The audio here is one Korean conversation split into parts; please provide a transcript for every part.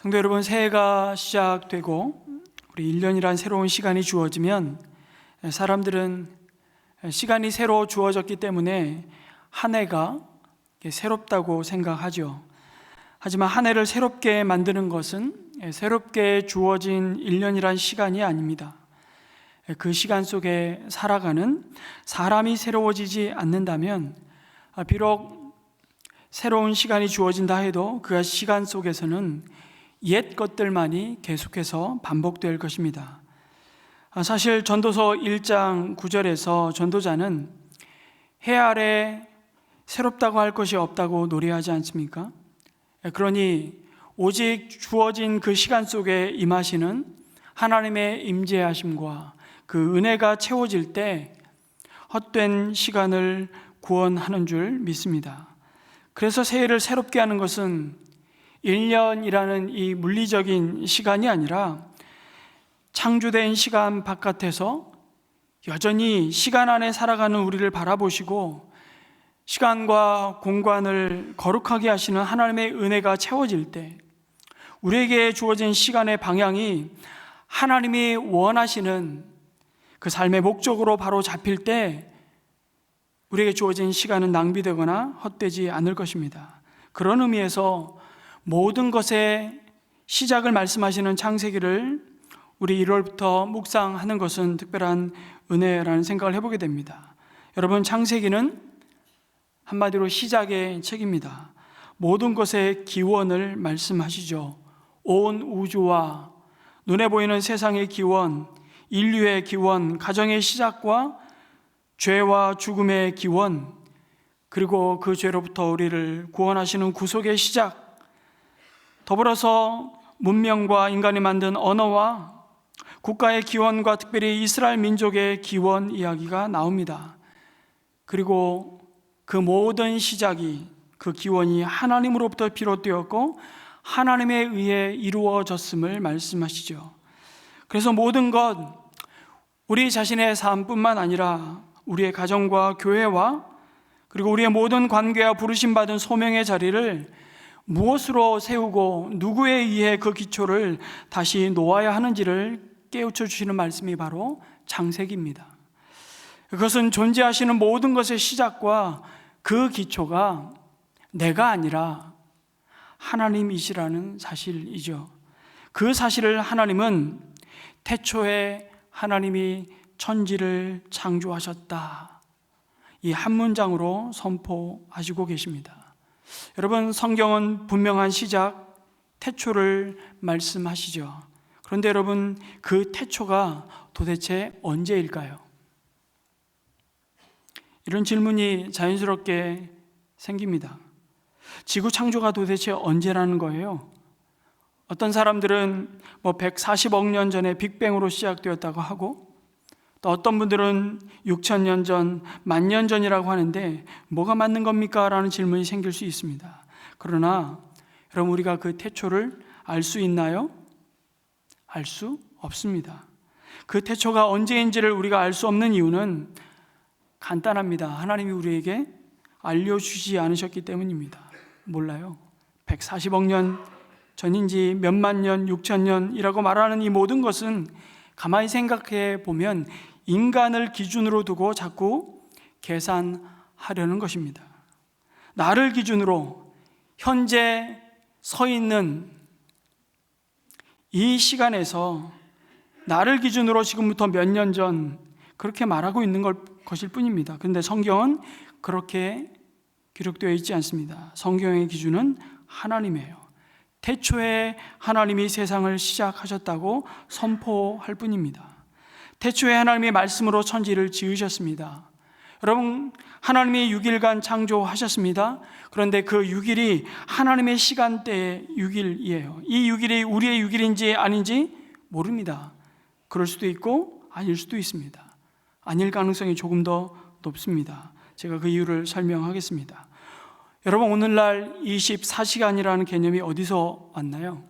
성도 여러분, 새해가 시작되고 우리 1년이란 새로운 시간이 주어지면 사람들은 시간이 새로 주어졌기 때문에 한 해가 새롭다고 생각하죠. 하지만 한 해를 새롭게 만드는 것은 새롭게 주어진 1년이란 시간이 아닙니다. 그 시간 속에 살아가는 사람이 새로워지지 않는다면 비록 새로운 시간이 주어진다 해도 그 시간 속에서는 옛 것들만이 계속해서 반복될 것입니다. 사실 전도서 1장 9절에서 전도자는 해 아래 새롭다고 할 것이 없다고 노래하지 않습니까? 그러니 오직 주어진 그 시간 속에 임하시는 하나님의 임재하심과 그 은혜가 채워질 때 헛된 시간을 구원하는 줄 믿습니다. 그래서 새해를 새롭게 하는 것은 1년이라는 이 물리적인 시간이 아니라 창조된 시간 바깥에서 여전히 시간 안에 살아가는 우리를 바라보시고 시간과 공간을 거룩하게 하시는 하나님의 은혜가 채워질 때, 우리에게 주어진 시간의 방향이 하나님이 원하시는 그 삶의 목적으로 바로 잡힐 때 우리에게 주어진 시간은 낭비되거나 헛되지 않을 것입니다. 그런 의미에서 모든 것의 시작을 말씀하시는 창세기를 우리 1월부터 묵상하는 것은 특별한 은혜라는 생각을 해보게 됩니다. 여러분, 창세기는 한마디로 시작의 책입니다. 모든 것의 기원을 말씀하시죠. 온 우주와 눈에 보이는 세상의 기원, 인류의 기원, 가정의 시작과 죄와 죽음의 기원, 그리고 그 죄로부터 우리를 구원하시는 구속의 시작, 더불어서 문명과 인간이 만든 언어와 국가의 기원과 특별히 이스라엘 민족의 기원 이야기가 나옵니다. 그리고 그 모든 시작이, 그 기원이 하나님으로부터 비롯되었고 하나님에 의해 이루어졌음을 말씀하시죠. 그래서 모든 것, 우리 자신의 삶뿐만 아니라 우리의 가정과 교회와 그리고 우리의 모든 관계와 부르심받은 소명의 자리를 무엇으로 세우고 누구에 의해 그 기초를 다시 놓아야 하는지를 깨우쳐 주시는 말씀이 바로 창세기입니다. 그것은 존재하시는 모든 것의 시작과 그 기초가 내가 아니라 하나님이시라는 사실이죠. 그 사실을 하나님은 태초에 하나님이 천지를 창조하셨다, 이 한 문장으로 선포하시고 계십니다. 여러분, 성경은 분명한 시작, 태초를 말씀하시죠. 그런데 여러분, 그 태초가 도대체 언제일까요? 이런 질문이 자연스럽게 생깁니다. 지구 창조가 도대체 언제라는 거예요? 어떤 사람들은 140억 년 전에 빅뱅으로 시작되었다고 하고, 또 어떤 분들은 6,000년 전, 10,000년 전이라고 하는데 뭐가 맞는 겁니까? 라는 질문이 생길 수 있습니다. 그러나 여러분, 우리가 그 태초를 알 수 있나요? 알 수 없습니다. 그 태초가 언제인지를 우리가 알 수 없는 이유는 간단합니다. 하나님이 우리에게 알려주지 않으셨기 때문입니다. 몰라요. 140억 년 전인지 몇만 년, 6,000년이라고 말하는 이 모든 것은 가만히 생각해 보면 인간을 기준으로 두고 자꾸 계산하려는 것입니다. 나를 기준으로 현재 서 있는 이 시간에서 나를 기준으로 지금부터 몇 년 전 그렇게 말하고 있는 것일 뿐입니다. 그런데 성경은 그렇게 기록되어 있지 않습니다. 성경의 기준은 하나님이에요. 태초에 하나님이 세상을 시작하셨다고 선포할 뿐입니다. 태초에 하나님이 말씀으로 천지를 지으셨습니다. 여러분, 하나님이 6일간 창조하셨습니다. 그런데 그 6일이 하나님의 시간대의 6일이에요. 이 6일이 우리의 6일인지 아닌지 모릅니다. 그럴 수도 있고 아닐 수도 있습니다. 아닐 가능성이 조금 더 높습니다. 제가 그 이유를 설명하겠습니다. 여러분, 오늘날 24시간이라는 개념이 어디서 왔나요?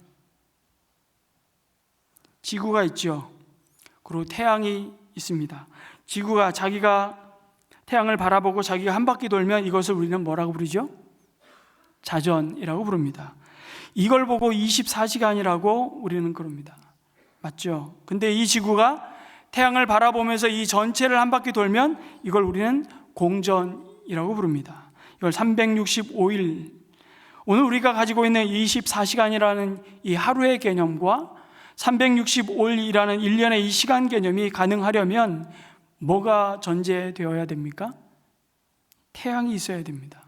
지구가 있죠. 그리고 태양이 있습니다. 지구가 자기가 태양을 바라보고 자기가 한 바퀴 돌면 이것을 우리는 뭐라고 부르죠? 자전이라고 부릅니다. 이걸 보고 24시간이라고 우리는 그럽니다. 맞죠? 근데 이 지구가 태양을 바라보면서 이 전체를 한 바퀴 돌면 이걸 우리는 공전이라고 부릅니다. 이걸 365일, 오늘 우리가 가지고 있는 24시간이라는 이 하루의 개념과 365일이라는 1년의 이 시간 개념이 가능하려면 뭐가 전제되어야 됩니까? 태양이 있어야 됩니다.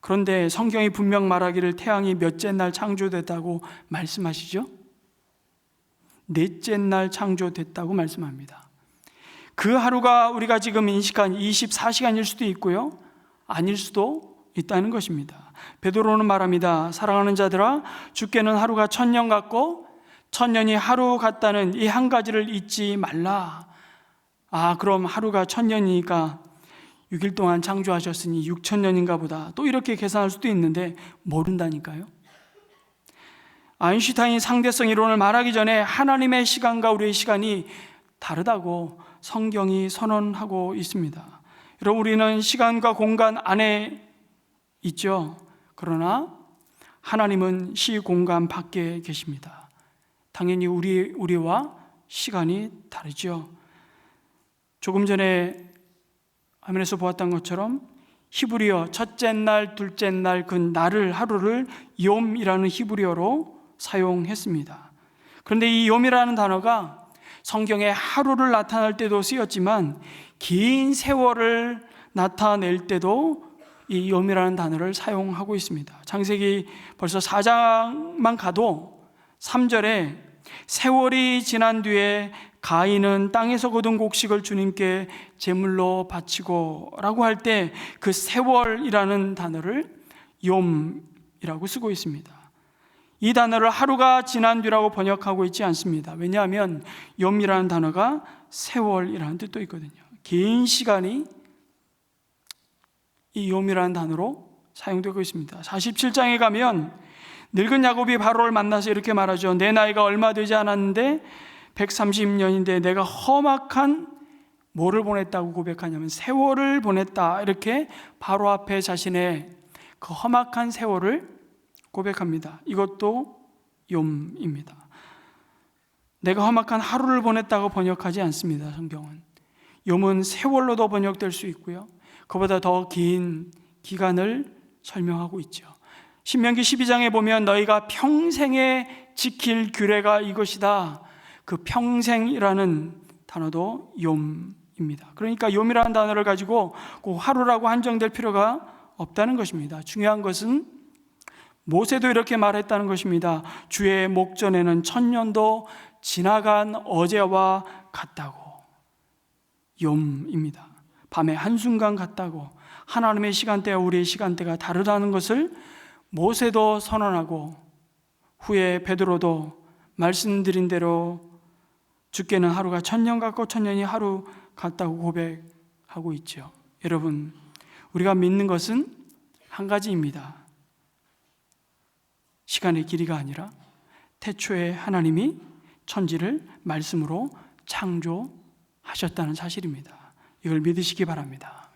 그런데 성경이 분명 말하기를 태양이 몇째 날 창조됐다고 말씀하시죠? 넷째 날 창조됐다고 말씀합니다. 그 하루가 우리가 지금 인식한 24시간일 수도 있고요, 아닐 수도 있다는 것입니다. 베드로는 말합니다. 사랑하는 자들아, 주께는 하루가 1000년 같고 1000년이 하루 같다는 이 한 가지를 잊지 말라. 그럼 하루가 1000년이니까 6일 동안 창조하셨으니 6000년인가 보다, 또 이렇게 계산할 수도 있는데 모른다니까요. 아인슈타인 상대성 이론을 말하기 전에 하나님의 시간과 우리의 시간이 다르다고 성경이 선언하고 있습니다. 여러분, 우리는 시간과 공간 안에 있죠. 그러나 하나님은 시 공간 밖에 계십니다. 당연히 우리와 시간이 다르죠. 조금 전에 화면에서 보았던 것처럼 히브리어 첫째 날, 둘째 날 그 날을, 하루를 욤이라는 히브리어로 사용했습니다. 그런데 이 욤이라는 단어가 성경에 하루를 나타낼 때도 쓰였지만 긴 세월을 나타낼 때도 이 욤이라는 단어를 사용하고 있습니다. 창세기 벌써 4장만 가도 3절에 세월이 지난 뒤에 가인은 땅에서 거둔 곡식을 주님께 제물로 바치고 라고 할 때 그 세월이라는 단어를 욤이라고 쓰고 있습니다. 이 단어를 하루가 지난 뒤라고 번역하고 있지 않습니다. 왜냐하면 욤이라는 단어가 세월이라는 뜻도 있거든요. 긴 시간이 이 욤이라는 단어로 사용되고 있습니다. 47장에 가면 늙은 야곱이 바로를 만나서 이렇게 말하죠. 내 나이가 얼마 되지 않았는데 130년인데 내가 험악한 뭐를 보냈다고 고백하냐면 세월을 보냈다. 이렇게 바로 앞에 자신의 그 험악한 세월을 고백합니다. 이것도 욤입니다. 내가 험악한 하루를 보냈다고 번역하지 않습니다. 성경은 욤은 세월로도 번역될 수 있고요, 그보다 더 긴 기간을 설명하고 있죠. 신명기 12장에 보면 너희가 평생에 지킬 규례가 이것이다. 그 평생이라는 단어도 욤입니다. 그러니까 욤이라는 단어를 가지고 그 하루라고 한정될 필요가 없다는 것입니다. 중요한 것은 모세도 이렇게 말했다는 것입니다. 주의 목전에는 1000년도 지나간 어제와 같다고. 욤입니다. 밤의 한순간 같다고. 하나님의 시간대와 우리의 시간대가 다르다는 것을 모세도 선언하고 후에 베드로도 말씀드린 대로 주께는 하루가 1000년 같고 1000년이 하루 같다고 고백하고 있죠. 여러분, 우리가 믿는 것은 한 가지입니다. 시간의 길이가 아니라 태초에 하나님이 천지를 말씀으로 창조하셨다는 사실입니다. 이걸 믿으시기 바랍니다.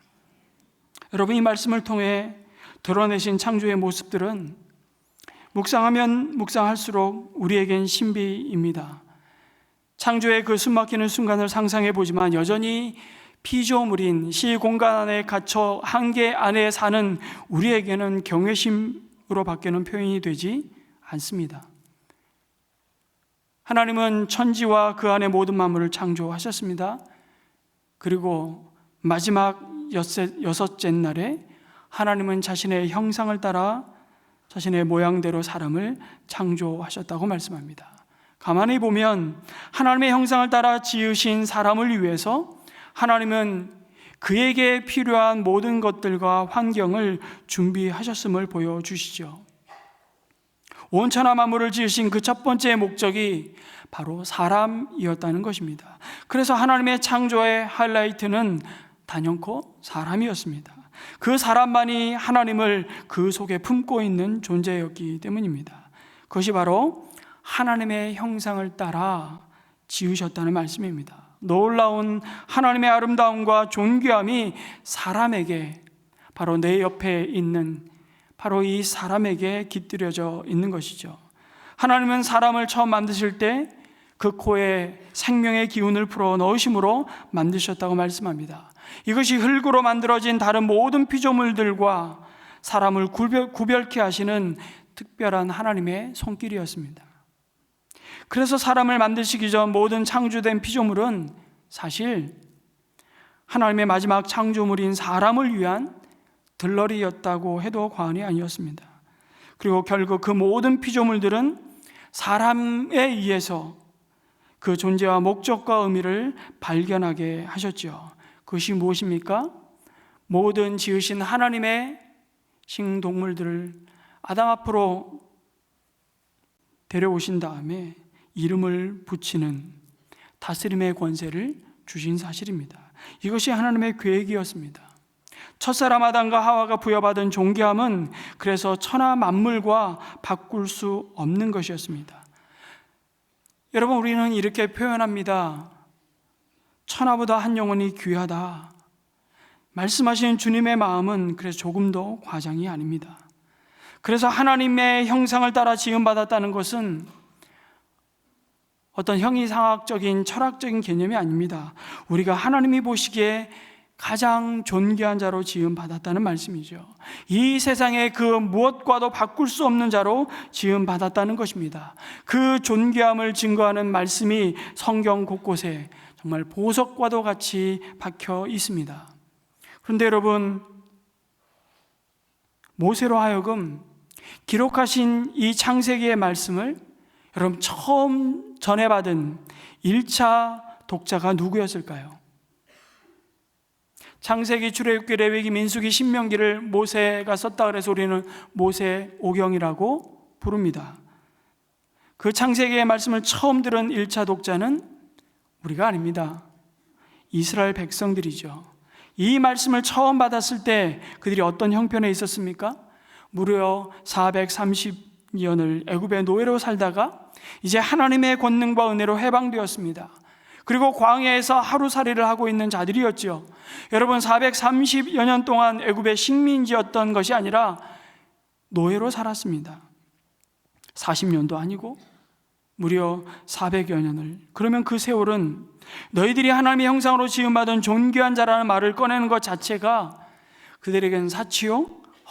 여러분, 이 말씀을 통해 드러내신 창조의 모습들은 묵상하면 묵상할수록 우리에겐 신비입니다. 창조의 그 숨막히는 순간을 상상해 보지만 여전히 피조물인 시공간 안에 갇혀 한계 안에 사는 우리에게는 경외심으로 밖에는 표현이 되지 않습니다. 하나님은 천지와 그 안의 모든 만물을 창조하셨습니다. 그리고 마지막 여섯째 날에 하나님은 자신의 형상을 따라 자신의 모양대로 사람을 창조하셨다고 말씀합니다. 가만히 보면 하나님의 형상을 따라 지으신 사람을 위해서 하나님은 그에게 필요한 모든 것들과 환경을 준비하셨음을 보여주시죠. 온천하 만물을 지으신 그 첫 번째 목적이 바로 사람이었다는 것입니다. 그래서 하나님의 창조의 하이라이트는 단연코 사람이었습니다. 그 사람만이 하나님을 그 속에 품고 있는 존재였기 때문입니다. 그것이 바로 하나님의 형상을 따라 지으셨다는 말씀입니다. 놀라운 하나님의 아름다움과 존귀함이 사람에게 바로 내 옆에 있는 바로 이 사람에게 깃들여져 있는 것이죠. 하나님은 사람을 처음 만드실 때 그 코에 생명의 기운을 불어 넣으심으로 만드셨다고 말씀합니다. 이것이 흙으로 만들어진 다른 모든 피조물들과 사람을 구별케 하시는 특별한 하나님의 손길이었습니다. 그래서 사람을 만드시기 전 모든 창조된 피조물은 사실 하나님의 마지막 창조물인 사람을 위한 들러리였다고 해도 과언이 아니었습니다. 그리고 결국 그 모든 피조물들은 사람에 의해서 그 존재와 목적과 의미를 발견하게 하셨죠. 그것이 무엇입니까? 모든 지으신 하나님의 식동물들을 아담 앞으로 데려오신 다음에 이름을 붙이는 다스림의 권세를 주신 사실입니다. 이것이 하나님의 계획이었습니다. 첫사람 아담과 하와가 부여받은 존귀함은 그래서 천하 만물과 바꿀 수 없는 것이었습니다. 여러분, 우리는 이렇게 표현합니다. 천하보다 한 영혼이 귀하다. 말씀하시는 주님의 마음은 그래서 조금도 과장이 아닙니다. 그래서 하나님의 형상을 따라 지음받았다는 것은 어떤 형이상학적인 철학적인 개념이 아닙니다. 우리가 하나님이 보시기에 가장 존귀한 자로 지음받았다는 말씀이죠. 이 세상에 그 무엇과도 바꿀 수 없는 자로 지음받았다는 것입니다. 그 존귀함을 증거하는 말씀이 성경 곳곳에 정말 보석과도 같이 박혀 있습니다. 그런데 여러분, 모세로 하여금 기록하신 이 창세기의 말씀을 여러분 처음 전해받은 1차 독자가 누구였을까요? 창세기, 출애굽기, 레위기, 민수기, 신명기를 모세가 썼다 그래서 우리는 모세오경이라고 부릅니다. 그 창세기의 말씀을 처음 들은 1차 독자는 우리가 아닙니다. 이스라엘 백성들이죠. 이 말씀을 처음 받았을 때 그들이 어떤 형편에 있었습니까? 무려 430년을 애굽의 노예로 살다가 이제 하나님의 권능과 은혜로 해방되었습니다. 그리고 광야에서 하루살이를 하고 있는 자들이었죠. 여러분, 430여 년 동안 애굽의 식민지였던 것이 아니라 노예로 살았습니다. 40년도 아니고 무려 400여 년을. 그러면 그 세월은 너희들이 하나님의 형상으로 지음받은 존귀한 자라는 말을 꺼내는 것 자체가 그들에겐 사치요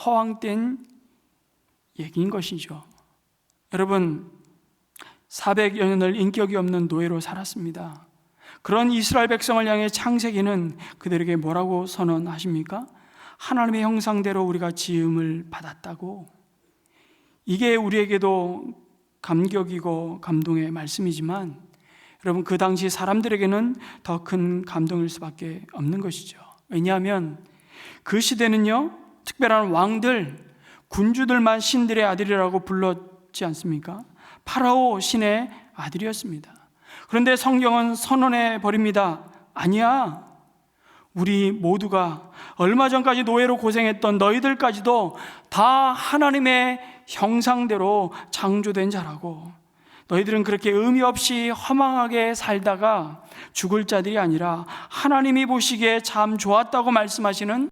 허황된 얘기인 것이죠. 여러분, 400여 년을 인격이 없는 노예로 살았습니다. 그런 이스라엘 백성을 향해 창세기는 그들에게 뭐라고 선언하십니까? 하나님의 형상대로 우리가 지음을 받았다고. 이게 우리에게도 감격이고 감동의 말씀이지만 여러분, 그 당시 사람들에게는 더 큰 감동일 수밖에 없는 것이죠. 왜냐하면 그 시대는요, 특별한 왕들, 군주들만 신들의 아들이라고 불렀지 않습니까? 파라오 신의 아들이었습니다. 그런데 성경은 선언해 버립니다. 아니야, 우리 모두가 얼마 전까지 노예로 고생했던 너희들까지도 다 하나님의 형상대로 창조된 자라고. 너희들은 그렇게 의미 없이 허망하게 살다가 죽을 자들이 아니라 하나님이 보시기에 참 좋았다고 말씀하시는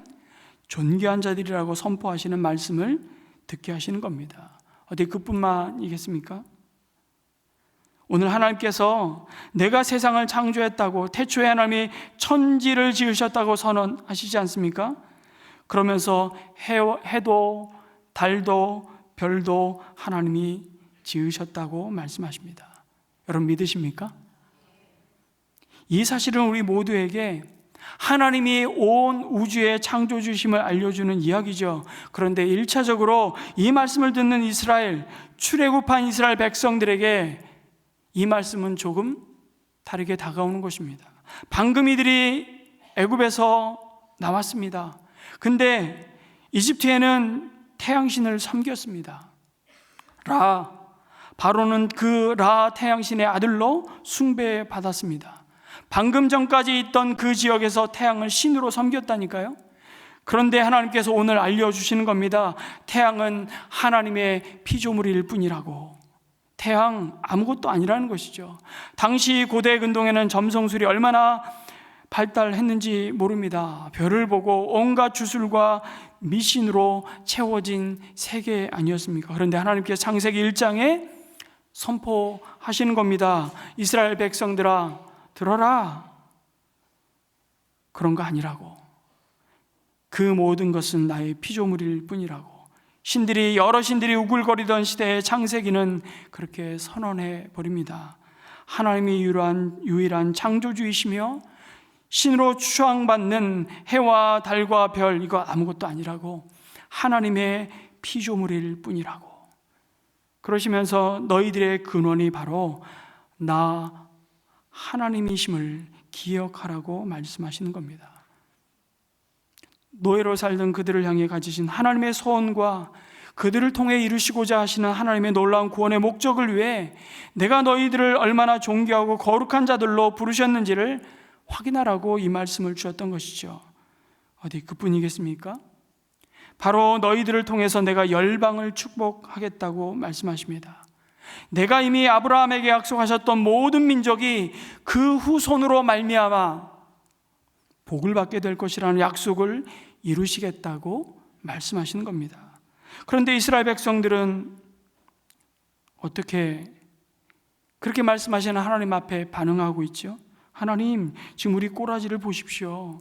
존귀한 자들이라고 선포하시는 말씀을 듣게 하시는 겁니다. 어디 그뿐만이겠습니까? 오늘 하나님께서 내가 세상을 창조했다고, 태초에 하나님이 천지를 지으셨다고 선언하시지 않습니까? 그러면서 해도 달도 별도 하나님이 지으셨다고 말씀하십니다. 여러분, 믿으십니까? 이 사실은 우리 모두에게 하나님이 온 우주의 창조주심을 알려주는 이야기죠. 그런데 1차적으로 이 말씀을 듣는 이스라엘, 출애굽한 이스라엘 백성들에게 이 말씀은 조금 다르게 다가오는 것입니다. 방금 이들이 애굽에서 나왔습니다. 근데 이집트에는 태양신을 섬겼습니다. 바로는 그 라 태양신의 아들로 숭배받았습니다. 방금 전까지 있던 그 지역에서 태양을 신으로 섬겼다니까요. 그런데 하나님께서 오늘 알려주시는 겁니다. 태양은 하나님의 피조물일 뿐이라고. 태양 아무것도 아니라는 것이죠. 당시 고대 근동에는 점성술이 얼마나 발달했는지 모릅니다. 별을 보고 온갖 주술과 미신으로 채워진 세계 아니었습니까? 그런데 하나님께서 창세기 1장에 선포하시는 겁니다. 이스라엘 백성들아, 들어라. 그런 거 아니라고. 그 모든 것은 나의 피조물일 뿐이라고. 여러 신들이 우글거리던 시대에 창세기는 그렇게 선언해 버립니다. 하나님이 유일한 창조주이시며 신으로 추앙받는 해와 달과 별, 이거 아무것도 아니라고. 하나님의 피조물일 뿐이라고. 그러시면서 너희들의 근원이 바로 나 하나님이심을 기억하라고 말씀하시는 겁니다. 노예로 살던 그들을 향해 가지신 하나님의 소원과 그들을 통해 이루시고자 하시는 하나님의 놀라운 구원의 목적을 위해 내가 너희들을 얼마나 존귀하고 거룩한 자들로 부르셨는지를 확인하라고 이 말씀을 주셨던 것이죠. 어디 그뿐이겠습니까? 바로 너희들을 통해서 내가 열방을 축복하겠다고 말씀하십니다. 내가 이미 아브라함에게 약속하셨던 모든 민족이 그 후손으로 말미암아 복을 받게 될 것이라는 약속을 이루시겠다고 말씀하시는 겁니다. 그런데 이스라엘 백성들은 어떻게 그렇게 말씀하시는 하나님 앞에 반응하고 있죠? 하나님, 지금 우리 꼬라지를 보십시오.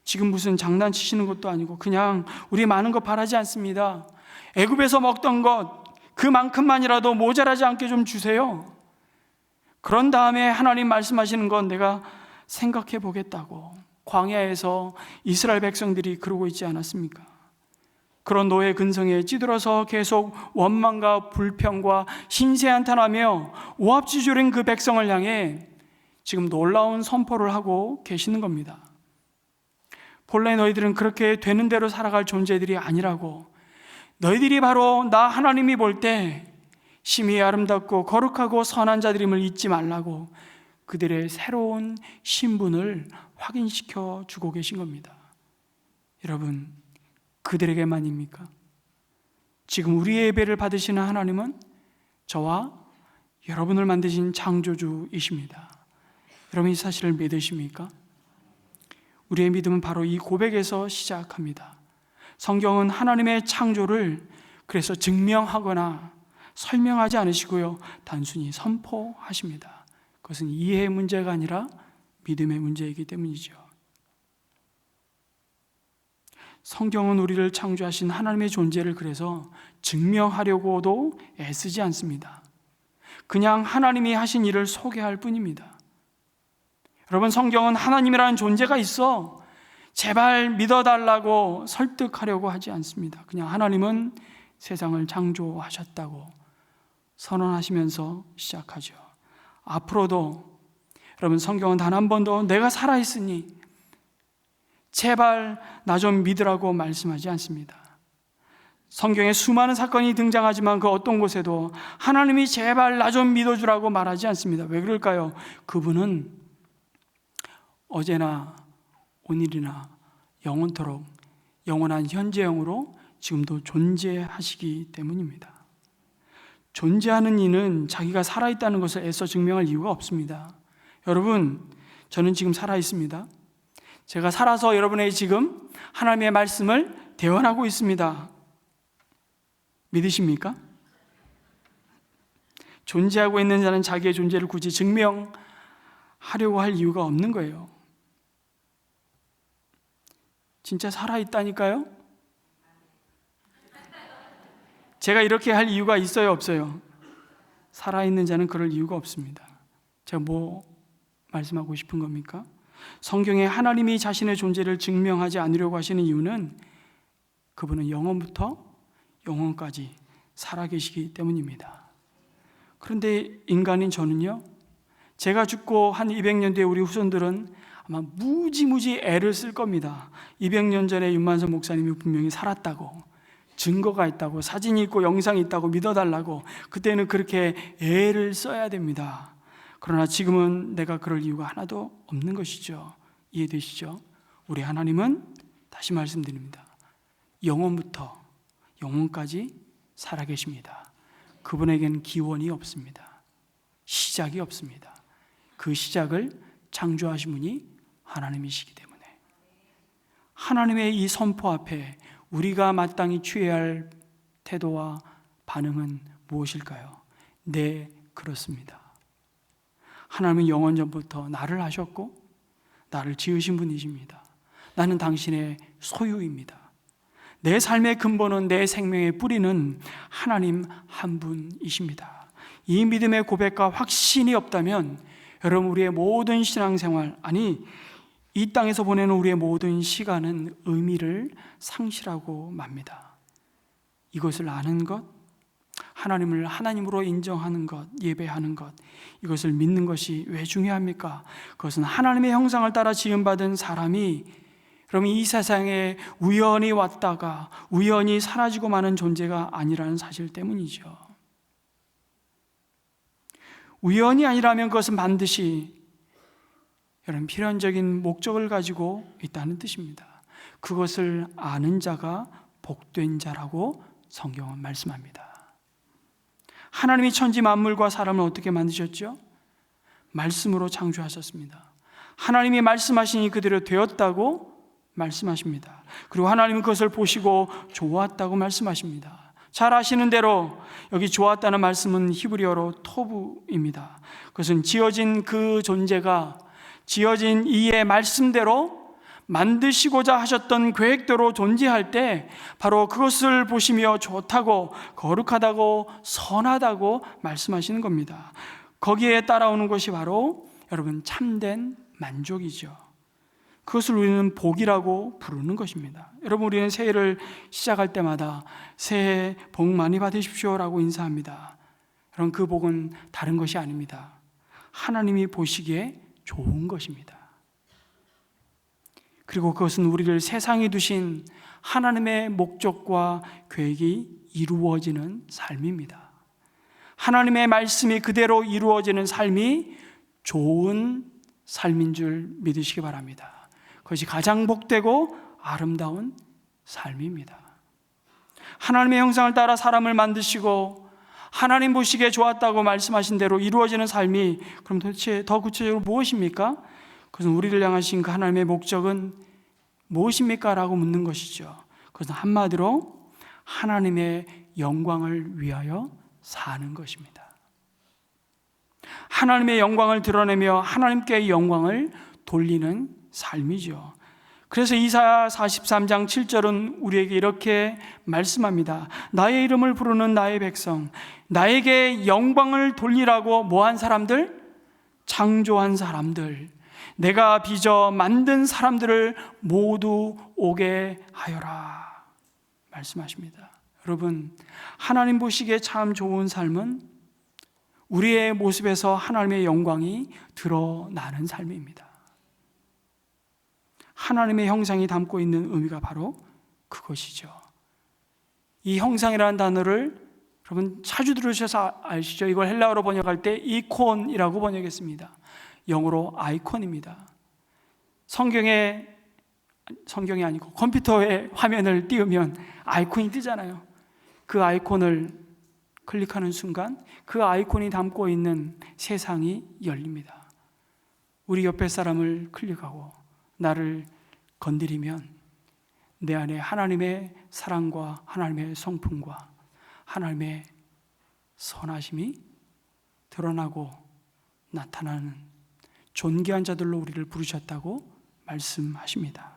지금 무슨 장난치시는 것도 아니고 그냥 우리 많은 거 바라지 않습니다. 애굽에서 먹던 것 그만큼만이라도 모자라지 않게 좀 주세요. 그런 다음에 하나님 말씀하시는 건 내가 생각해 보겠다고. 광야에서 이스라엘 백성들이 그러고 있지 않았습니까? 그런 노예 근성에 찌들어서 계속 원망과 불평과 신세한탄하며 오합지졸인 그 백성을 향해 지금 놀라운 선포를 하고 계시는 겁니다. 본래 너희들은 그렇게 되는 대로 살아갈 존재들이 아니라고. 너희들이 바로 나 하나님이 볼 때 심히 아름답고 거룩하고 선한 자들임을 잊지 말라고 그들의 새로운 신분을 확인시켜 주고 계신 겁니다. 여러분, 그들에게만입니까? 지금 우리의 예배를 받으시는 하나님은 저와 여러분을 만드신 창조주이십니다. 여러분 이 사실을 믿으십니까? 우리의 믿음은 바로 이 고백에서 시작합니다. 성경은 하나님의 창조를 그래서 증명하거나 설명하지 않으시고요, 단순히 선포하십니다. 그것은 이해의 문제가 아니라 믿음의 문제이기 때문이죠. 성경은 우리를 창조하신 하나님의 존재를 그래서 증명하려고도 애쓰지 않습니다. 그냥 하나님이 하신 일을 소개할 뿐입니다. 여러분, 성경은 하나님이라는 존재가 있어 제발 믿어달라고 설득하려고 하지 않습니다. 그냥 하나님은 세상을 창조하셨다고 선언하시면서 시작하죠. 앞으로도 여러분, 성경은 단 한 번도 내가 살아있으니 제발 나 좀 믿으라고 말씀하지 않습니다. 성경에 수많은 사건이 등장하지만 그 어떤 곳에도 하나님이 제발 나 좀 믿어주라고 말하지 않습니다. 왜 그럴까요? 그분은 어제나 오늘이나 영원토록 영원한 현재형으로 지금도 존재하시기 때문입니다. 존재하는 이는 자기가 살아있다는 것을 애써 증명할 이유가 없습니다. 여러분, 저는 지금 살아있습니다. 제가 살아서 여러분에게 지금 하나님의 말씀을 대언하고 있습니다. 믿으십니까? 존재하고 있는 자는 자기의 존재를 굳이 증명하려고 할 이유가 없는 거예요. 진짜 살아있다니까요? 제가 이렇게 할 이유가 있어요, 없어요? 살아있는 자는 그럴 이유가 없습니다. 제가 뭐 말씀하고 싶은 겁니까? 성경에 하나님이 자신의 존재를 증명하지 않으려고 하시는 이유는 그분은 영원부터 영원까지 살아계시기 때문입니다. 그런데 인간인 저는요, 제가 죽고 한 200년 뒤에 우리 후손들은 아마 무지무지 애를 쓸 겁니다. 200년 전에 윤만선 목사님이 분명히 살았다고, 증거가 있다고, 사진이 있고 영상이 있다고 믿어달라고 그때는 그렇게 애를 써야 됩니다. 그러나 지금은 내가 그럴 이유가 하나도 없는 것이죠. 이해되시죠? 우리 하나님은 다시 말씀드립니다. 영원부터 영원까지 살아계십니다. 그분에겐 기원이 없습니다. 시작이 없습니다. 그 시작을 창조하신 분이 하나님이시기 때문에 하나님의 이 선포 앞에 우리가 마땅히 취해야 할 태도와 반응은 무엇일까요? 네, 그렇습니다. 하나님은 영원 전부터 나를 하셨고 나를 지으신 분이십니다. 나는 당신의 소유입니다. 내 삶의 근본은, 내 생명의 뿌리는 하나님 한 분이십니다. 이 믿음의 고백과 확신이 없다면 여러분, 우리의 모든 신앙생활, 아니 이 땅에서 보내는 우리의 모든 시간은 의미를 상실하고 맙니다. 이것을 아는 것, 하나님을 하나님으로 인정하는 것, 예배하는 것, 이것을 믿는 것이 왜 중요합니까? 그것은 하나님의 형상을 따라 지음받은 사람이 여러분 이 세상에 우연히 왔다가 우연히 사라지고 마는 존재가 아니라는 사실 때문이죠. 우연이 아니라면 그것은 반드시 여러분 필연적인 목적을 가지고 있다는 뜻입니다. 그것을 아는 자가 복된 자라고 성경은 말씀합니다. 하나님이 천지 만물과 사람을 어떻게 만드셨죠? 말씀으로 창조하셨습니다. 하나님이 말씀하시니 그대로 되었다고 말씀하십니다. 그리고 하나님은 그것을 보시고 좋았다고 말씀하십니다. 잘 아시는 대로 여기 좋았다는 말씀은 히브리어로 토브입니다. 그것은 지어진 그 존재가 지어진 이의 말씀대로 만드시고자 하셨던 계획대로 존재할 때 바로 그것을 보시며 좋다고, 거룩하다고, 선하다고 말씀하시는 겁니다. 거기에 따라오는 것이 바로 여러분 참된 만족이죠. 그것을 우리는 복이라고 부르는 것입니다. 여러분, 우리는 새해를 시작할 때마다 새해 복 많이 받으십시오라고 인사합니다. 여러분, 그 복은 다른 것이 아닙니다. 하나님이 보시기에 좋은 것입니다. 그리고 그것은 우리를 세상에 두신 하나님의 목적과 계획이 이루어지는 삶입니다. 하나님의 말씀이 그대로 이루어지는 삶이 좋은 삶인 줄 믿으시기 바랍니다. 그것이 가장 복되고 아름다운 삶입니다. 하나님의 형상을 따라 사람을 만드시고 하나님 보시기에 좋았다고 말씀하신 대로 이루어지는 삶이 그럼 도대체 더 구체적으로 무엇입니까? 그것은 우리를 향하신 그 하나님의 목적은 무엇입니까? 라고 묻는 것이죠. 그것은 한마디로 하나님의 영광을 위하여 사는 것입니다. 하나님의 영광을 드러내며 하나님께 영광을 돌리는 삶이죠. 그래서 이사야 43장 7절은 우리에게 이렇게 말씀합니다. 나의 이름을 부르는 나의 백성, 나에게 영광을 돌리라고 뭐한 사람들? 창조한 사람들, 내가 빚어 만든 사람들을 모두 오게 하여라 말씀하십니다. 여러분, 하나님 보시기에 참 좋은 삶은 우리의 모습에서 하나님의 영광이 드러나는 삶입니다. 하나님의 형상이 담고 있는 의미가 바로 그것이죠. 이 형상이라는 단어를 여러분 자주 들으셔서 아시죠? 이걸 헬라어로 번역할 때 이콘이라고 번역했습니다. 영어로 아이콘입니다. 성경이 아니고 컴퓨터에 화면을 띄우면 아이콘이 뜨잖아요. 그 아이콘을 클릭하는 순간 그 아이콘이 담고 있는 세상이 열립니다. 우리 옆에 사람을 클릭하고 나를 건드리면 내 안에 하나님의 사랑과 하나님의 성품과 하나님의 선하심이 드러나고 나타나는 존귀한 자들로 우리를 부르셨다고 말씀하십니다.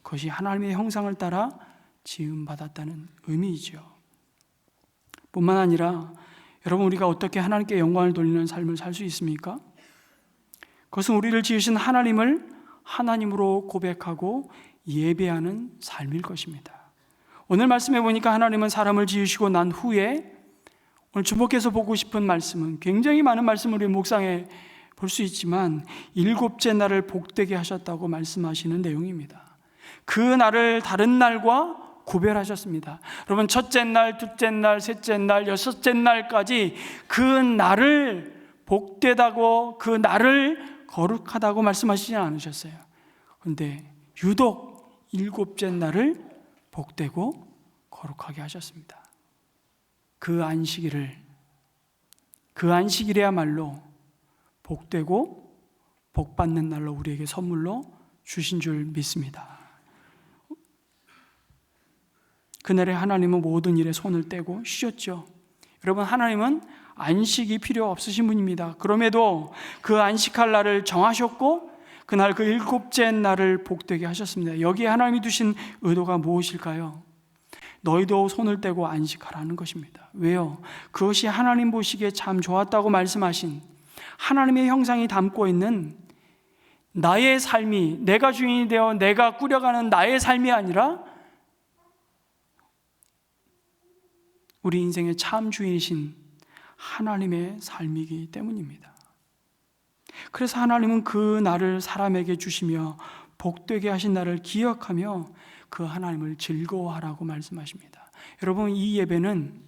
그것이 하나님의 형상을 따라 지음받았다는 의미이죠. 뿐만 아니라 여러분, 우리가 어떻게 하나님께 영광을 돌리는 삶을 살 수 있습니까? 그것은 우리를 지으신 하나님을 하나님으로 고백하고 예배하는 삶일 것입니다. 오늘 말씀해 보니까 하나님은 사람을 지으시고 난 후에 오늘 주목해서 보고 싶은 말씀은 굉장히 많은 말씀을 우리 묵상해 볼 수 있지만 7째 날을 복되게 하셨다고 말씀하시는 내용입니다. 그 날을 다른 날과 구별하셨습니다. 여러분, 첫째 날, 둘째 날, 셋째 날, 여섯째 날까지 그 날을 복되다고, 그 날을 거룩하다고 말씀하시지 않으셨어요. 그런데 유독 7째 날을 복되고 거룩하게 하셨습니다. 그 안식일이야말로 복되고 복받는 날로 우리에게 선물로 주신 줄 믿습니다. 그날에 하나님은 모든 일에 손을 떼고 쉬셨죠. 여러분, 하나님은 안식이 필요 없으신 분입니다. 그럼에도 그 안식할 날을 정하셨고 그날 그 일곱째 날을 복되게 하셨습니다. 여기에 하나님이 두신 의도가 무엇일까요? 너희도 손을 떼고 안식하라는 것입니다. 왜요? 그것이 하나님 보시기에 참 좋았다고 말씀하신 하나님의 형상이 담고 있는 나의 삶이, 내가 주인이 되어 내가 꾸려가는 나의 삶이 아니라 우리 인생의 참 주인이신 하나님의 삶이기 때문입니다. 그래서 하나님은 그 날을 사람에게 주시며 복되게 하신 날을 기억하며 그 하나님을 즐거워하라고 말씀하십니다. 여러분, 이 예배는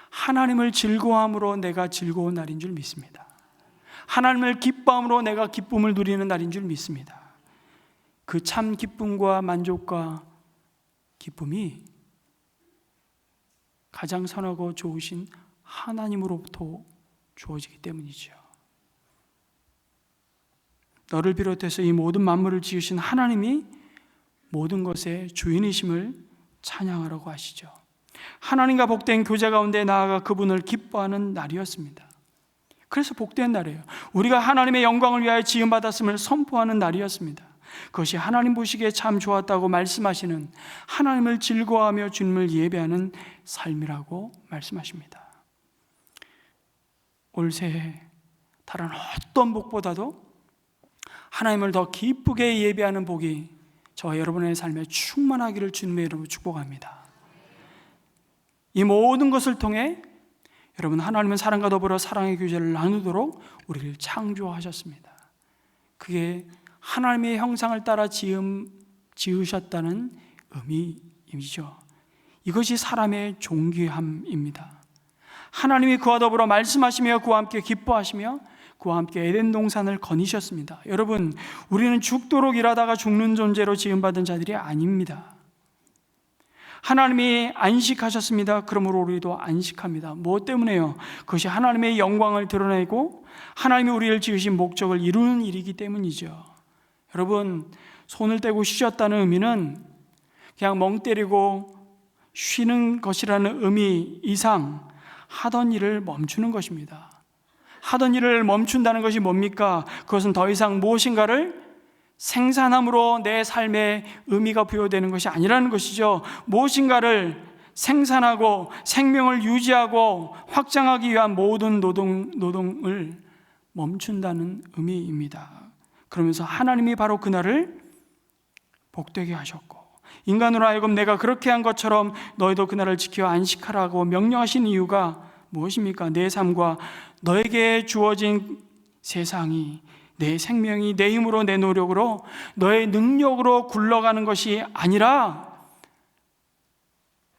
하나님을 즐거워함으로 내가 즐거운 날인 줄 믿습니다. 하나님을 기뻐함으로 내가 기쁨을 누리는 날인 줄 믿습니다. 그 참 기쁨과 만족과 기쁨이 가장 선하고 좋으신 하나님으로부터 주어지기 때문이죠. 너를 비롯해서 이 모든 만물을 지으신 하나님이 모든 것의 주인이심을 찬양하라고 하시죠. 하나님과 복된 교제 가운데 나아가 그분을 기뻐하는 날이었습니다. 그래서 복된 날이에요. 우리가 하나님의 영광을 위하여 지음받았음을 선포하는 날이었습니다. 그것이 하나님 보시기에 참 좋았다고 말씀하시는 하나님을 즐거워하며 주님을 예배하는 삶이라고 말씀하십니다. 올 새해 다른 어떤 복보다도 하나님을 더 기쁘게 예배하는 복이 저와 여러분의 삶에 충만하기를 주님의 이름으로 축복합니다. 이 모든 것을 통해 여러분, 하나님은 사랑과 더불어 사랑의 교제를 나누도록 우리를 창조하셨습니다. 그게 하나님의 형상을 따라 지으셨다는 의미이죠. 이것이 사람의 존귀함입니다. 하나님이 그와 더불어 말씀하시며 그와 함께 기뻐하시며 그와 함께 에덴 동산을 거니셨습니다. 여러분, 우리는 죽도록 일하다가 죽는 존재로 지음받은 자들이 아닙니다. 하나님이 안식하셨습니다. 그러므로 우리도 안식합니다. 무엇 때문에요? 그것이 하나님의 영광을 드러내고 하나님이 우리를 지으신 목적을 이루는 일이기 때문이죠. 여러분, 손을 떼고 쉬셨다는 의미는 그냥 멍 때리고 쉬는 것이라는 의미 이상 하던 일을 멈추는 것입니다. 하던 일을 멈춘다는 것이 뭡니까? 그것은 더 이상 무엇인가를 생산함으로 내 삶에 의미가 부여되는 것이 아니라는 것이죠. 무엇인가를 생산하고 생명을 유지하고 확장하기 위한 모든 노동을 멈춘다는 의미입니다. 그러면서 하나님이 바로 그날을 복되게 하셨고 인간으로 하여금 내가 그렇게 한 것처럼 너희도 그날을 지켜 안식하라고 명령하신 이유가 무엇입니까? 내 삶과 너에게 주어진 세상이, 내 생명이 내 힘으로 내 노력으로 너의 능력으로 굴러가는 것이 아니라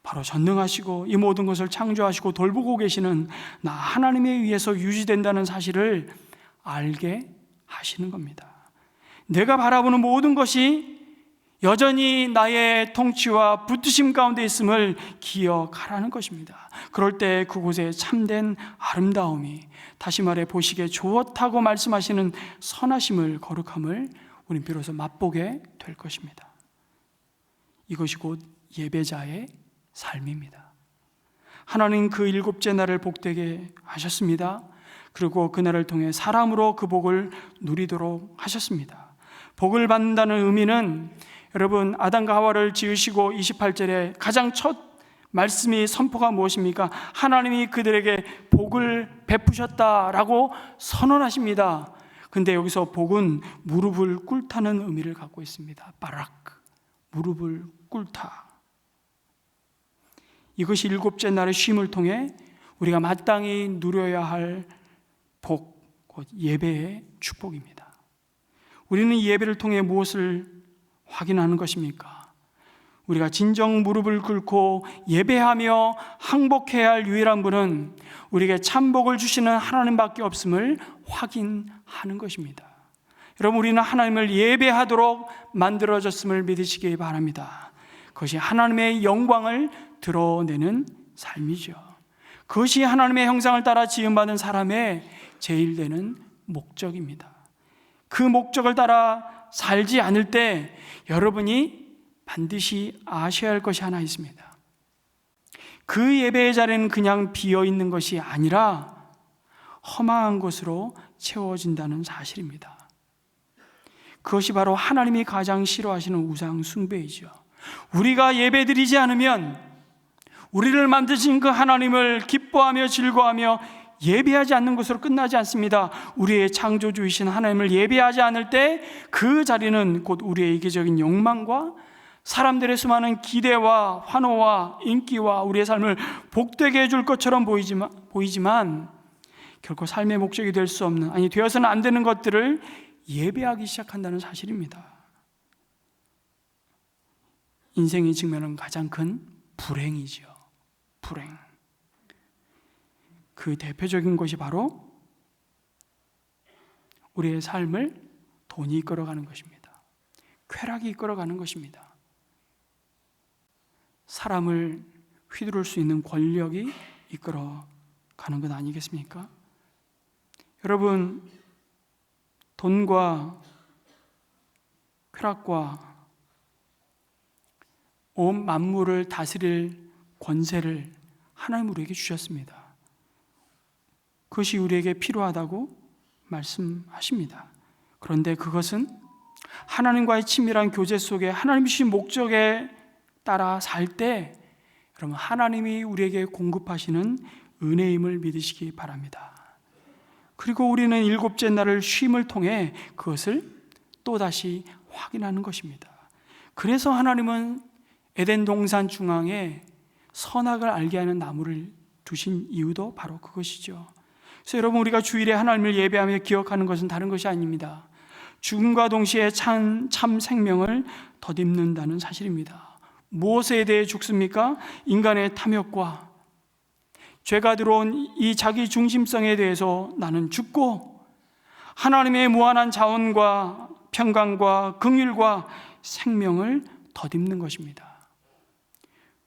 바로 전능하시고 이 모든 것을 창조하시고 돌보고 계시는 나 하나님에 의해서 유지된다는 사실을 알게 하시는 겁니다. 내가 바라보는 모든 것이 여전히 나의 통치와 붙드심 가운데 있음을 기억하라는 것입니다. 그럴 때 그곳에 참된 아름다움이, 다시 말해 보시기에 좋다고 말씀하시는 선하심을, 거룩함을 우린 비로소 맛보게 될 것입니다. 이것이 곧 예배자의 삶입니다. 하나님 그 일곱째 날을 복되게 하셨습니다. 그리고 그날을 통해 사람으로 그 복을 누리도록 하셨습니다. 복을 받는다는 의미는 여러분, 아담과 하와를 지으시고 28절에 가장 첫 말씀이 선포가 무엇입니까? 하나님이 그들에게 복을 베푸셨다라고 선언하십니다. 근데 여기서 복은 무릎을 꿇다는 의미를 갖고 있습니다. 바락, 무릎을 꿇다. 이것이 일곱째 날의 쉼을 통해 우리가 마땅히 누려야 할 복, 곧 예배의 축복입니다. 우리는 이 예배를 통해 무엇을 확인하는 것입니까? 우리가 진정 무릎을 꿇고 예배하며 항복해야 할 유일한 분은 우리에게 참복을 주시는 하나님밖에 없음을 확인하는 것입니다. 여러분, 우리는 하나님을 예배하도록 만들어졌음을 믿으시기 바랍니다. 그것이 하나님의 영광을 드러내는 삶이죠. 그것이 하나님의 형상을 따라 지음받은 사람의 제일 되는 목적입니다. 그 목적을 따라 살지 않을 때 여러분이 반드시 아셔야 할 것이 하나 있습니다. 그 예배의 자리는 그냥 비어 있는 것이 아니라 허망한 것으로 채워진다는 사실입니다. 그것이 바로 하나님이 가장 싫어하시는 우상 숭배이죠. 우리가 예배드리지 않으면 우리를 만드신 그 하나님을 기뻐하며 즐거워하며 예배하지 않는 것으로 끝나지 않습니다. 우리의 창조주이신 하나님을 예배하지 않을 때 그 자리는 곧 우리의 이기적인 욕망과 사람들의 수많은 기대와 환호와 인기와 우리의 삶을 복되게 해줄 것처럼 보이지만 결코 삶의 목적이 될 수 없는, 아니 되어서는 안 되는 것들을 예배하기 시작한다는 사실입니다. 인생이 직면한 가장 큰 불행이죠. 불행. 그 대표적인 것이 바로 우리의 삶을 돈이 이끌어가는 것입니다. 쾌락이 이끌어가는 것입니다. 사람을 휘두를 수 있는 권력이 이끌어가는 것 아니겠습니까? 여러분, 돈과 쾌락과 온 만물을 다스릴 권세를 하나님 우리에게 주셨습니다. 그것이 우리에게 필요하다고 말씀하십니다. 그런데 그것은 하나님과의 친밀한 교제 속에 하나님 주신 목적에 따라 살 때 여러분 하나님이 우리에게 공급하시는 은혜임을 믿으시기 바랍니다. 그리고 우리는 7째 날을 쉼을 통해 그것을 또다시 확인하는 것입니다. 그래서 하나님은 에덴 동산 중앙에 선악을 알게 하는 나무를 두신 이유도 바로 그것이죠. 그래서 여러분 우리가 주일에 하나님을 예배하며 기억하는 것은 다른 것이 아닙니다. 죽음과 동시에 참 생명을 덧입는다는 사실입니다. 무엇에 대해 죽습니까? 인간의 탐욕과 죄가 들어온 이 자기 중심성에 대해서 나는 죽고 하나님의 무한한 자원과 평강과 긍휼과 생명을 덧입는 것입니다.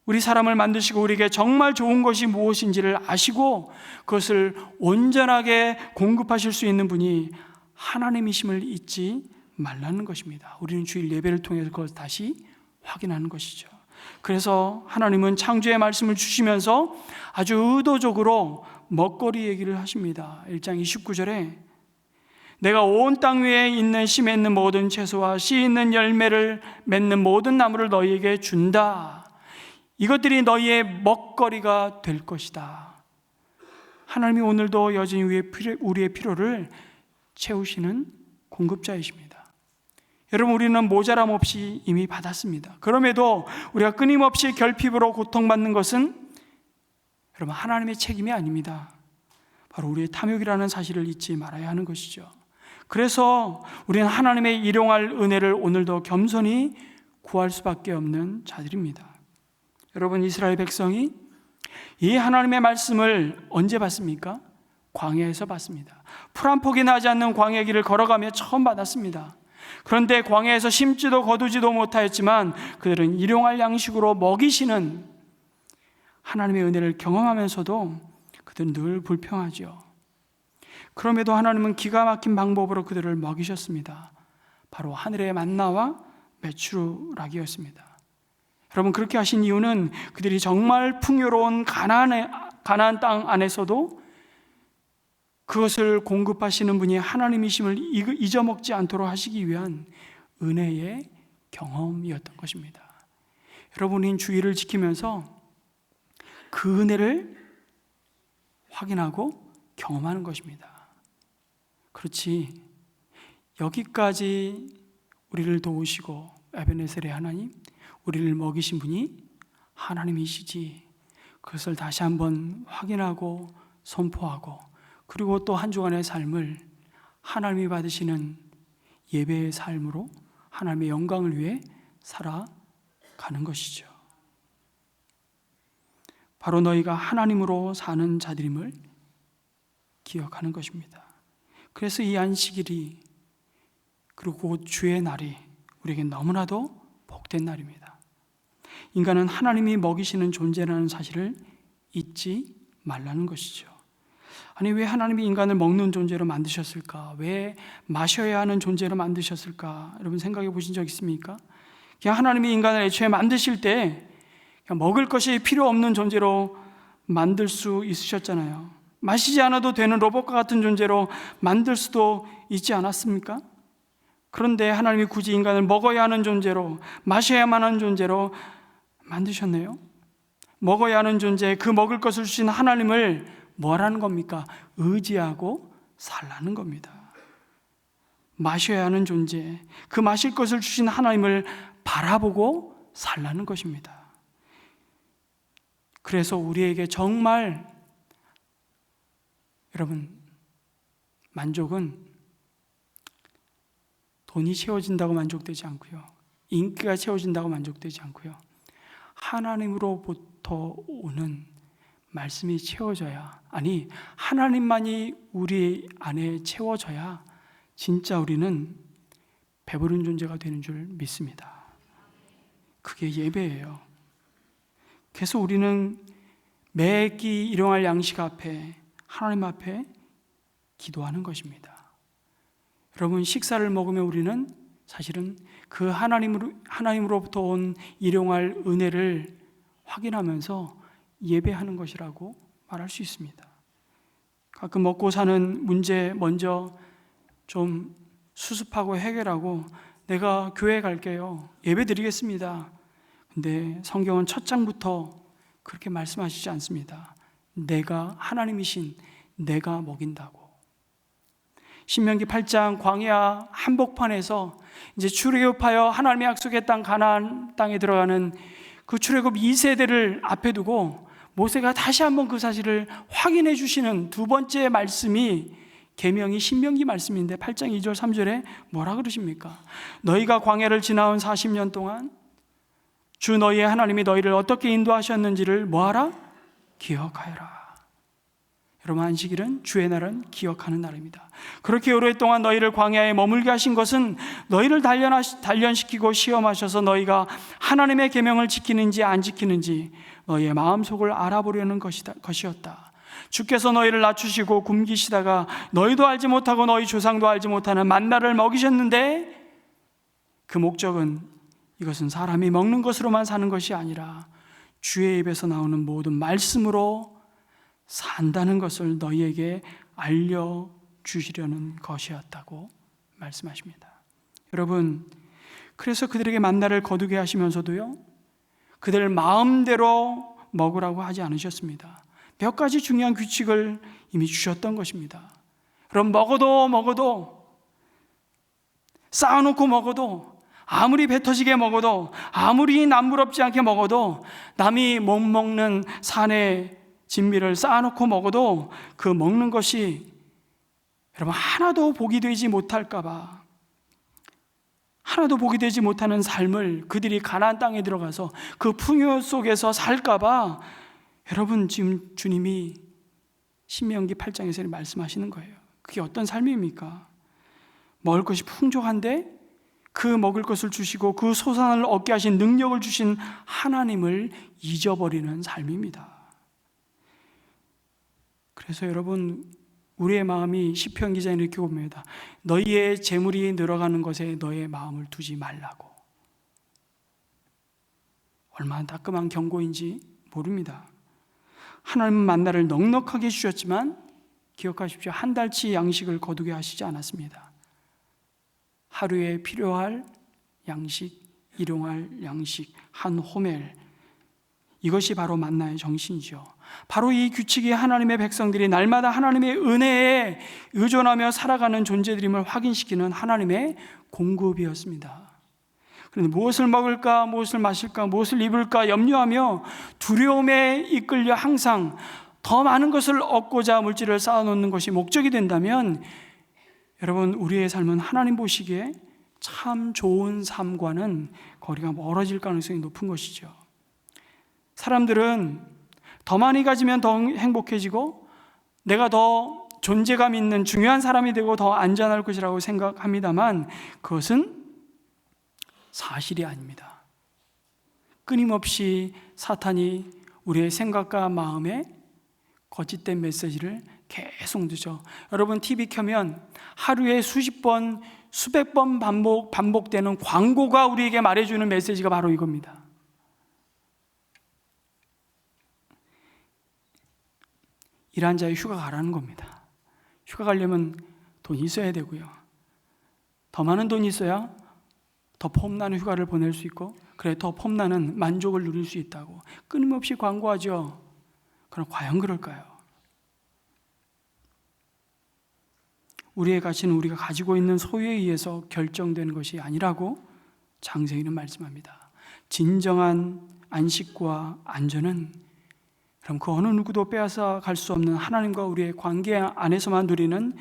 우리 사람을 만드시고 우리에게 정말 좋은 것이 무엇인지를 아시고 그것을 온전하게 공급하실 수 있는 분이 하나님이심을 잊지 말라는 것입니다. 우리는 주일 예배를 통해서 그걸 다시 확인하는 것이죠. 그래서 하나님은 창조의 말씀을 주시면서 아주 의도적으로 먹거리 얘기를 하십니다. 1장 29절에 내가 온 땅 위에 있는 씨 맺는 모든 채소와 씨 있는 열매를 맺는 모든 나무를 너희에게 준다. 이것들이 너희의 먹거리가 될 것이다. 하나님이 오늘도 여전히 우리의 필요를 채우시는 공급자이십니다. 여러분 우리는 모자람 없이 이미 받았습니다. 그럼에도 우리가 끊임없이 결핍으로 고통받는 것은 여러분 하나님의 책임이 아닙니다. 바로 우리의 탐욕이라는 사실을 잊지 말아야 하는 것이죠. 그래서 우리는 하나님의 일용할 은혜를 오늘도 겸손히 구할 수밖에 없는 자들입니다. 여러분 이스라엘 백성이 이 하나님의 말씀을 언제 받습니까? 광야에서 받습니다. 풀 한 폭이 나지 않는 광야 길을 걸어가며 처음 받았습니다. 그런데 광야에서 심지도 거두지도 못하였지만 그들은 일용할 양식으로 먹이시는 하나님의 은혜를 경험하면서도 그들은 늘 불평하죠. 그럼에도 하나님은 기가 막힌 방법으로 그들을 먹이셨습니다. 바로 하늘의 만나와 메추라기였습니다. 여러분 그렇게 하신 이유는 그들이 정말 풍요로운 가나안 땅 안에서도 그것을 공급하시는 분이 하나님이심을 잊어먹지 않도록 하시기 위한 은혜의 경험이었던 것입니다. 여러분은 주의를 지키면서 그 은혜를 확인하고 경험하는 것입니다. 그렇지 여기까지 우리를 도우시고 에베네셀의 하나님, 우리를 먹이신 분이 하나님이시지, 그것을 다시 한번 확인하고 선포하고 그리고 또 한 주간의 삶을 하나님이 받으시는 예배의 삶으로 하나님의 영광을 위해 살아가는 것이죠. 바로 너희가 하나님으로 사는 자들임을 기억하는 것입니다. 그래서 이 안식일이 그리고 주의 날이 우리에게 너무나도 복된 날입니다. 인간은 하나님이 먹이시는 존재라는 사실을 잊지 말라는 것이죠. 아니 왜 하나님이 인간을 먹는 존재로 만드셨을까? 왜 마셔야 하는 존재로 만드셨을까? 여러분 생각해 보신 적 있습니까? 그냥 하나님이 인간을 애초에 만드실 때 그냥 먹을 것이 필요 없는 존재로 만들 수 있으셨잖아요. 마시지 않아도 되는 로봇과 같은 존재로 만들 수도 있지 않았습니까? 그런데 하나님이 굳이 인간을 먹어야 하는 존재로, 마셔야만 하는 존재로 만드셨네요. 먹어야 하는 존재, 그 먹을 것을 주신 하나님을 뭐라는 겁니까? 의지하고 살라는 겁니다. 마셔야 하는 존재, 그 마실 것을 주신 하나님을 바라보고 살라는 것입니다. 그래서 우리에게 정말 여러분, 만족은 돈이 채워진다고 만족되지 않고요, 인기가 채워진다고 만족되지 않고요, 하나님으로부터 오는 말씀이 채워져야, 아니 하나님만이 우리 안에 채워져야 진짜 우리는 배부른 존재가 되는 줄 믿습니다. 그게 예배예요. 그래서 우리는 매끼 일용할 양식 앞에, 하나님 앞에 기도하는 것입니다. 여러분, 식사를 먹으면 우리는 사실은 그 하나님으로부터 온 일용할 은혜를 확인하면서 예배하는 것이라고 말할 수 있습니다. 가끔 먹고 사는 문제 먼저 좀 수습하고 해결하고 내가 교회 갈게요, 예배 드리겠습니다. 근데 성경은 첫 장부터 그렇게 말씀하시지 않습니다. 내가 하나님이신 내가 먹인다고. 신명기 8장 광야 한복판에서 이제 출애굽하여 하나님의 약속의 땅 가나안 땅에 들어가는 그 출애굽 2세대를 앞에 두고 모세가 다시 한번 그 사실을 확인해 주시는 두 번째 말씀이 계명이 신명기 말씀인데 8장 2절 3절에 뭐라 그러십니까? 너희가 광야를 지나온 40년 동안 주 너희의 하나님이 너희를 어떻게 인도하셨는지를 뭐하라? 기억하여라. 여러분, 안식일은 주의 날은 기억하는 날입니다. 그렇게 오랫동안 너희를 광야에 머물게 하신 것은 너희를 단련시키고 시험하셔서 너희가 하나님의 계명을 지키는지 안 지키는지 너희의 마음속을 알아보려는 것이었다. 주께서 너희를 낮추시고 굶기시다가 너희도 알지 못하고 너희 조상도 알지 못하는 만나를 먹이셨는데, 그 목적은 이것은 사람이 먹는 것으로만 사는 것이 아니라 주의 입에서 나오는 모든 말씀으로 산다는 것을 너희에게 알려주시려는 것이었다고 말씀하십니다. 여러분, 그래서 그들에게 만나를 거두게 하시면서도요, 그들 마음대로 먹으라고 하지 않으셨습니다. 몇 가지 중요한 규칙을 이미 주셨던 것입니다. 그럼 먹어도 쌓아놓고 먹어도, 아무리 배 터지게 먹어도, 아무리 남부럽지 않게 먹어도, 남이 못 먹는 산의 진미를 쌓아놓고 먹어도 그 먹는 것이 여러분 하나도 복이 되지 못할까봐, 하나도 복이 되지 못하는 삶을 그들이 가나안 땅에 들어가서 그 풍요 속에서 살까봐 여러분, 지금 주님이 신명기 8장에서 말씀하시는 거예요. 그게 어떤 삶입니까? 먹을 것이 풍족한데 그 먹을 것을 주시고 그 소산을 얻게 하신 능력을 주신 하나님을 잊어버리는 삶입니다. 그래서 여러분, 우리의 마음이 시편 기자는 이렇게 봅니다. 너희의 재물이 늘어가는 것에 너의 마음을 두지 말라고. 얼마나 따끔한 경고인지 모릅니다. 하나님은 만나를 넉넉하게 주셨지만 기억하십시오. 한 달치 양식을 거두게 하시지 않았습니다. 하루에 필요할 양식, 일용할 양식, 한 호멜, 이것이 바로 만나의 정신이죠. 바로 이 규칙이 하나님의 백성들이 날마다 하나님의 은혜에 의존하며 살아가는 존재들임을 확인시키는 하나님의 공급이었습니다. 그런데 무엇을 먹을까, 무엇을 마실까, 무엇을 입을까 염려하며 두려움에 이끌려 항상 더 많은 것을 얻고자 물질을 쌓아놓는 것이 목적이 된다면, 여러분, 우리의 삶은 하나님 보시기에 참 좋은 삶과는 거리가 멀어질 가능성이 높은 것이죠. 사람들은 더 많이 가지면 더 행복해지고 내가 더 존재감 있는 중요한 사람이 되고 더 안전할 것이라고 생각합니다만 그것은 사실이 아닙니다. 끊임없이 사탄이 우리의 생각과 마음에 거짓된 메시지를 계속 주죠. 여러분, TV 켜면 하루에 수십 번, 수백 번 반복되는 광고가 우리에게 말해주는 메시지가 바로 이겁니다. 일한 자의 휴가 가라는 겁니다. 휴가 가려면 돈이 있어야 되고요. 더 많은 돈이 있어야 더 폼나는 휴가를 보낼 수 있고, 그래 더 폼나는 만족을 누릴 수 있다고 끊임없이 광고하죠. 그럼 과연 그럴까요? 우리의 가치는 우리가 가지고 있는 소유에 의해서 결정되는 것이 아니라고 장세기는 말씀합니다. 진정한 안식과 안전은 그럼 그 어느 누구도 빼앗아 갈 수 없는 하나님과 우리의 관계 안에서만 누리는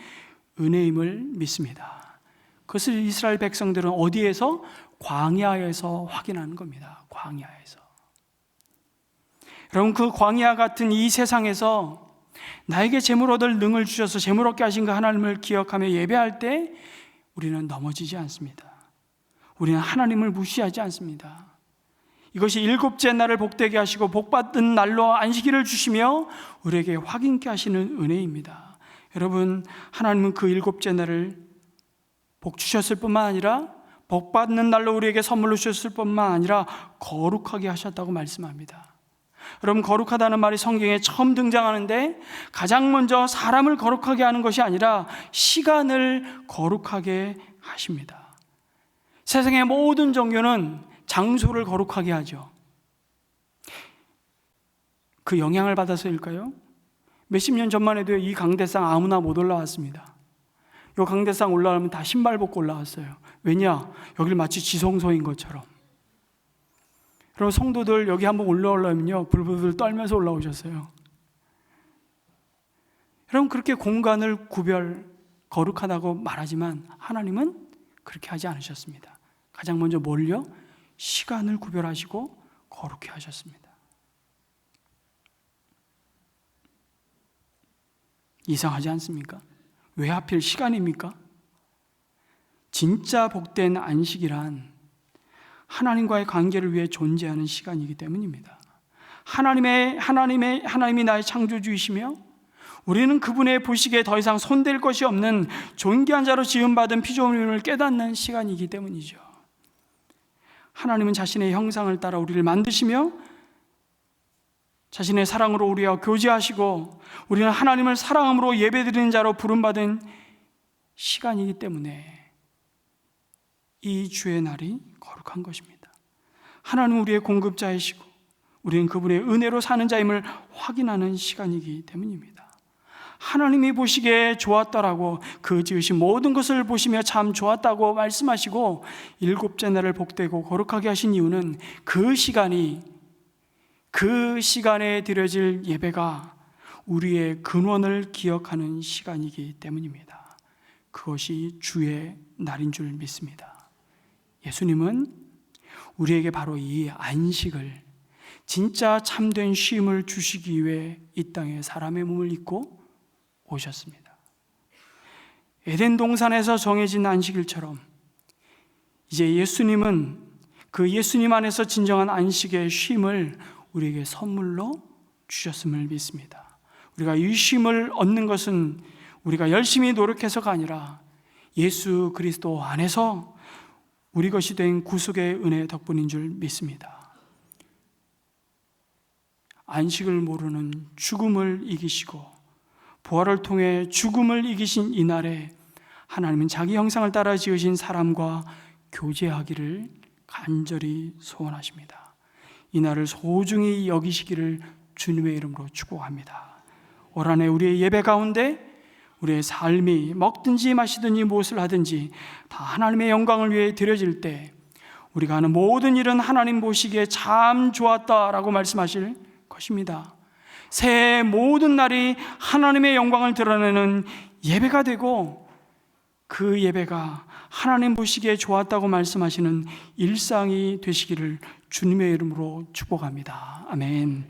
은혜임을 믿습니다. 그것을 이스라엘 백성들은 어디에서? 광야에서 확인하는 겁니다. 광야에서. 여러분, 그 광야 같은 이 세상에서 나에게 재물 얻을 능을 주셔서 재물 얻게 하신 그 하나님을 기억하며 예배할 때 우리는 넘어지지 않습니다. 우리는 하나님을 무시하지 않습니다. 이것이 일곱째 날을 복되게 하시고 복받은 날로 안식일을 주시며 우리에게 확인케 하시는 은혜입니다. 여러분, 하나님은 그 일곱째 날을 복 주셨을 뿐만 아니라 복받는 날로 우리에게 선물로 주셨을 뿐만 아니라 거룩하게 하셨다고 말씀합니다. 여러분, 거룩하다는 말이 성경에 처음 등장하는데 가장 먼저 사람을 거룩하게 하는 것이 아니라 시간을 거룩하게 하십니다. 세상의 모든 종교는 장소를 거룩하게 하죠. 그 영향을 받아서일까요? 몇십 년 전만 해도 이 강대상 아무나 못 올라왔습니다. 이 강대상 올라가면 다 신발 벗고 올라왔어요. 왜냐? 여기를 마치 지성소인 것처럼. 그럼 성도들 여기 한번 올라오려면요, 불불 떨면서 올라오셨어요. 여러분, 그렇게 공간을 거룩하다고 말하지만 하나님은 그렇게 하지 않으셨습니다. 가장 먼저 뭘요? 시간을 구별하시고 거룩히 하셨습니다. 이상하지 않습니까? 왜 하필 시간입니까? 진짜 복된 안식이란 하나님과의 관계를 위해 존재하는 시간이기 때문입니다. 하나님이 나의 창조주이시며 우리는 그분의 보시기에 더 이상 손댈 것이 없는 존귀한 자로 지음받은 피조물임을 깨닫는 시간이기 때문이죠. 하나님은 자신의 형상을 따라 우리를 만드시며 자신의 사랑으로 우리와 교제하시고 우리는 하나님을 사랑함으로 예배드리는 자로 부름받은 시간이기 때문에 이 주의 날이 거룩한 것입니다. 하나님은 우리의 공급자이시고 우리는 그분의 은혜로 사는 자임을 확인하는 시간이기 때문입니다. 하나님이 보시기에 좋았더라고 그 지으신 모든 것을 보시며 참 좋았다고 말씀하시고 일곱째 날을 복되고 거룩하게 하신 이유는 그 시간에 드려질 예배가 우리의 근원을 기억하는 시간이기 때문입니다. 그것이 주의 날인 줄 믿습니다. 예수님은 우리에게 바로 이 안식을, 진짜 참된 쉼을 주시기 위해 이 땅에 사람의 몸을 입고 오셨습니다. 에덴 동산에서 정해진 안식일처럼 이제 예수님은 그 예수님 안에서 진정한 안식의 쉼을 우리에게 선물로 주셨음을 믿습니다. 우리가 이 쉼을 얻는 것은 우리가 열심히 노력해서가 아니라 예수 그리스도 안에서 우리 것이 된 구속의 은혜 덕분인 줄 믿습니다. 안식을 모르는 죽음을 이기시고 부활을 통해 죽음을 이기신 이 날에 하나님은 자기 형상을 따라 지으신 사람과 교제하기를 간절히 소원하십니다. 이 날을 소중히 여기시기를 주님의 이름으로 축복합니다. 올 한 해 우리의 예배 가운데 우리의 삶이 먹든지 마시든지 무엇을 하든지 다 하나님의 영광을 위해 드려질 때 우리가 하는 모든 일은 하나님 보시기에 참 좋았다라고 말씀하실 것입니다. 새해 모든 날이 하나님의 영광을 드러내는 예배가 되고 그 예배가 하나님 보시기에 좋았다고 말씀하시는 일상이 되시기를 주님의 이름으로 축복합니다. 아멘.